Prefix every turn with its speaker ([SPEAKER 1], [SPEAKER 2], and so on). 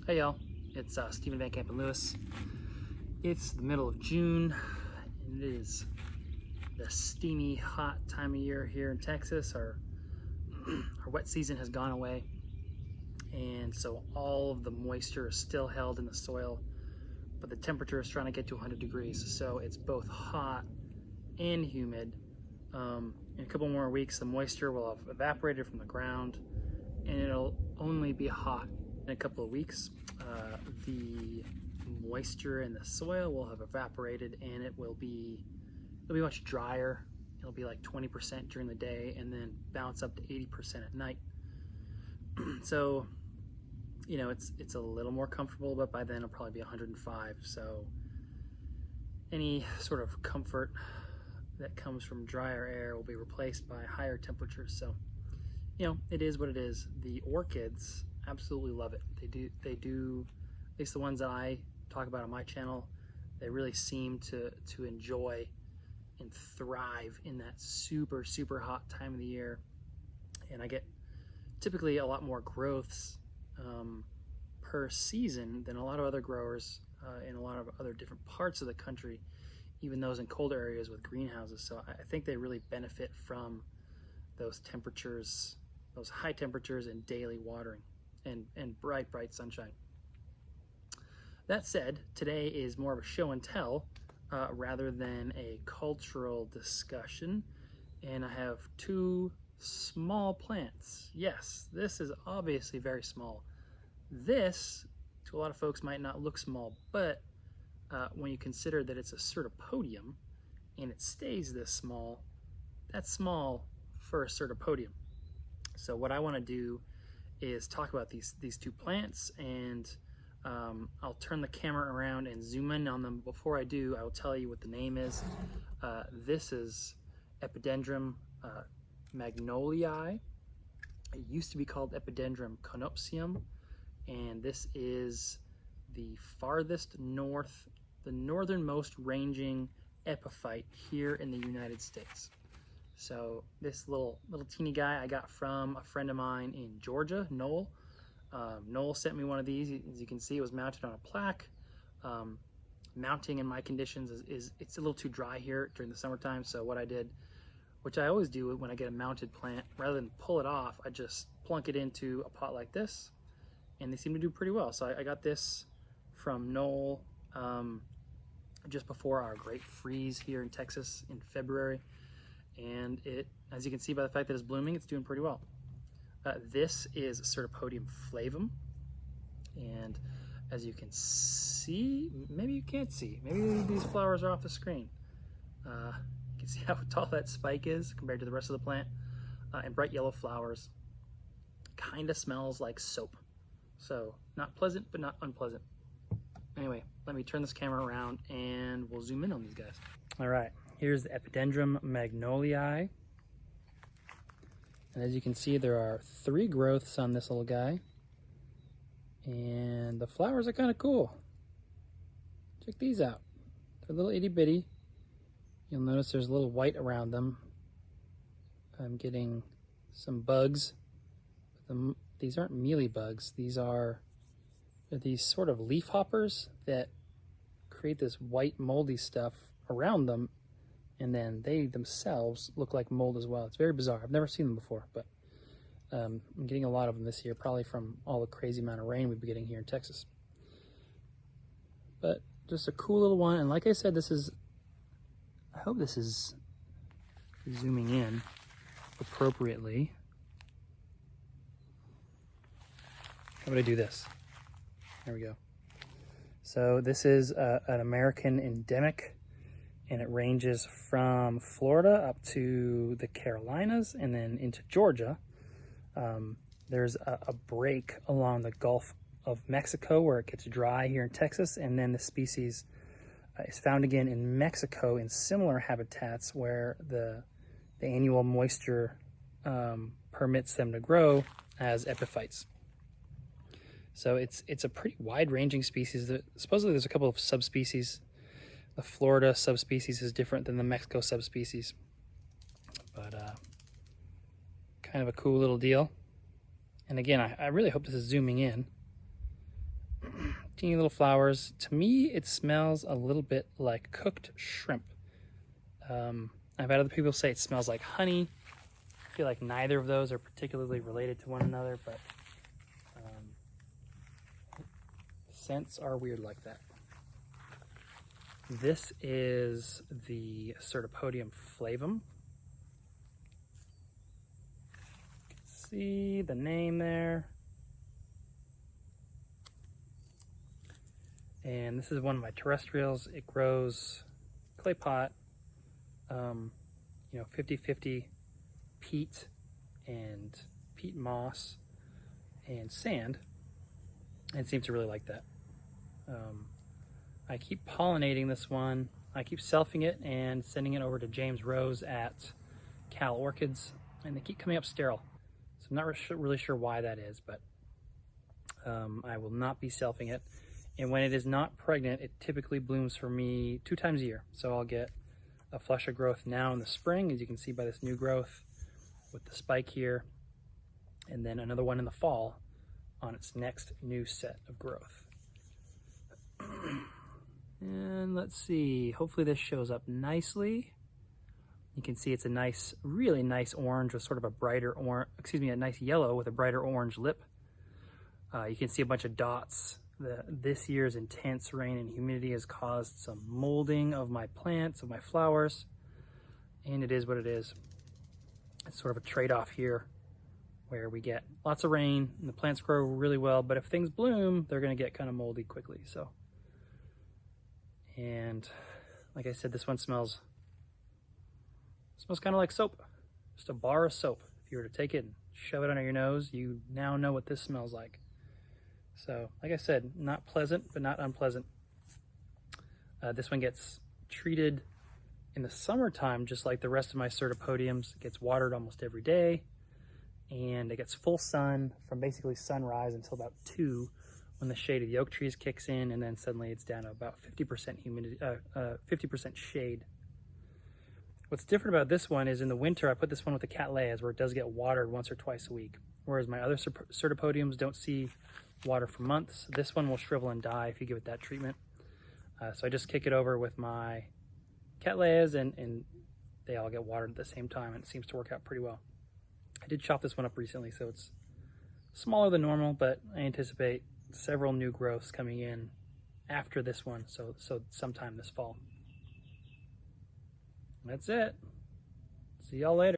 [SPEAKER 1] Hey y'all, it's Stephen Van Kampen-Lewis. It's the middle of June, and it is the steamy, hot time of year here in Texas. Our wet season has gone away, and so all of the moisture is still held in the soil, but the temperature is trying to get to 100 degrees, so it's both hot and humid. In a couple more weeks, the moisture will have evaporated from the ground, and it'll only be hot in a couple of weeks. The moisture in the soil will have evaporated, and it'll be much drier. It'll be like 20% during the day and then bounce up to 80% at night. So, you know, it's a little more comfortable, but by then it'll probably be 105. So any sort of comfort that comes from drier air will be replaced by higher temperatures. So, you know, it is what it is. The orchids absolutely love it. They do, at least the ones that I talk about on my channel, they really seem to enjoy and thrive in that super, super hot time of the year. And I get typically a lot more growths per season than a lot of other growers in a lot of other different parts of the country, even those in colder areas with greenhouses. So I think they really benefit from those temperatures, those high temperatures and daily watering and bright sunshine. That said, today is more of a show and tell rather than a cultural discussion, and I have two small plants. Yes, this is obviously very small. This, to a lot of folks, might not look small, but when you consider that it's a Cyrtopodium and it stays this small, that's small for a Cyrtopodium. So what I want to do is talk about these two plants, and I'll turn the camera around and zoom in on them. Before I do, I will tell you what the name is. This is Epidendrum magnoliae. It used to be called Epidendrum conopsium, and this is the farthest north, the northernmost ranging epiphyte here in the United States. So this little teeny guy I got from a friend of mine in Georgia, Noel. Noel sent me one of these. As you can see, it was mounted on a plaque. Mounting in my conditions is it's a little too dry here during the summertime. So what I did, which I always do when I get a mounted plant, rather than pull it off, I just plunk it into a pot like this, and they seem to do pretty well. So I got this from Noel just before our great freeze here in Texas in February. And it, as you can see by the fact that it's blooming, it's doing pretty well. This is Cyrtopodium flavum, and as you can see, maybe you can't see, maybe these flowers are off the screen. You can see how tall that spike is compared to the rest of the plant, and bright yellow flowers. Kind of smells like soap, so not pleasant but not unpleasant. Anyway, let me turn this camera around and we'll zoom in on these guys. All right. Here's the Epidendrum magnoliae. And as you can see, there are 3 growths on this little guy. And the flowers are kind of cool. Check these out. They're a little itty bitty. You'll notice there's a little white around them. I'm getting some bugs. These aren't mealy bugs. They're these sort of leaf hoppers that create this white moldy stuff around them, and then they themselves look like mold as well. It's very bizarre. I've never seen them before, but I'm getting a lot of them this year, probably from all the crazy amount of rain we've been getting here in Texas. But just a cool little one, and like I said, I hope this is zooming in appropriately. How would I do this? There we go. So this is an American endemic, and it ranges from Florida up to the Carolinas and then into Georgia. There's a break along the Gulf of Mexico where it gets dry here in Texas, and then the species is found again in Mexico in similar habitats where the annual moisture permits them to grow as epiphytes. So it's a pretty wide-ranging species. Supposedly there's a couple of subspecies. The Florida subspecies is different than the Mexico subspecies, but kind of a cool little deal. And again, I really hope this is zooming in. Teeny little flowers. To me, it smells a little bit like cooked shrimp. I've had other people say it smells like honey. I feel like neither of those are particularly related to one another, but scents are weird like that. This is the Cyrtopodium flavum. You can see the name there. And this is one of my terrestrials. It grows clay pot, 50-50 peat and peat moss and sand, and seems to really like that. I keep pollinating this one. I keep selfing it and sending it over to James Rose at Cal Orchids, and they keep coming up sterile. So I'm not really sure why that is, but I will not be selfing it. And when it is not pregnant, it typically blooms for me 2 times a year. So I'll get a flush of growth now in the spring, as you can see by this new growth with the spike here, and then another one in the fall on its next new set of growth. And let's see, hopefully this shows up nicely. You can see it's a nice, really nice orange with sort of a brighter orange, a nice yellow with a brighter orange lip. You can see a bunch of dots. This year's intense rain and humidity has caused some molding of my plants, of my flowers, and it is what it is. It's sort of a trade-off here where we get lots of rain and the plants grow really well, but if things bloom, they're going to get kind of moldy quickly. So, and like I said, this one smells kind of like soap, just a bar of soap. If you were to take it and shove it under your nose, you now know what this smells like. So, like I said, not pleasant, but not unpleasant. This one gets treated in the summertime, just like the rest of my Cyrtopodiums. It gets watered almost every day, and it gets full sun from basically sunrise until about 2, when the shade of the oak trees kicks in, and then suddenly it's down to about 50% humidity, 50% shade. What's different about this one is in the winter, I put this one with the Cattleyas, where it does get watered once or twice a week, whereas my other Cyrtopodiums don't see water for months. This one will shrivel and die if you give it that treatment. So I just kick it over with my Cattleyas, and they all get watered at the same time, and it seems to work out pretty well. I did chop this one up recently, so it's smaller than normal, but I anticipate several new growths coming in after this one, so sometime this fall. That's it. See y'all later.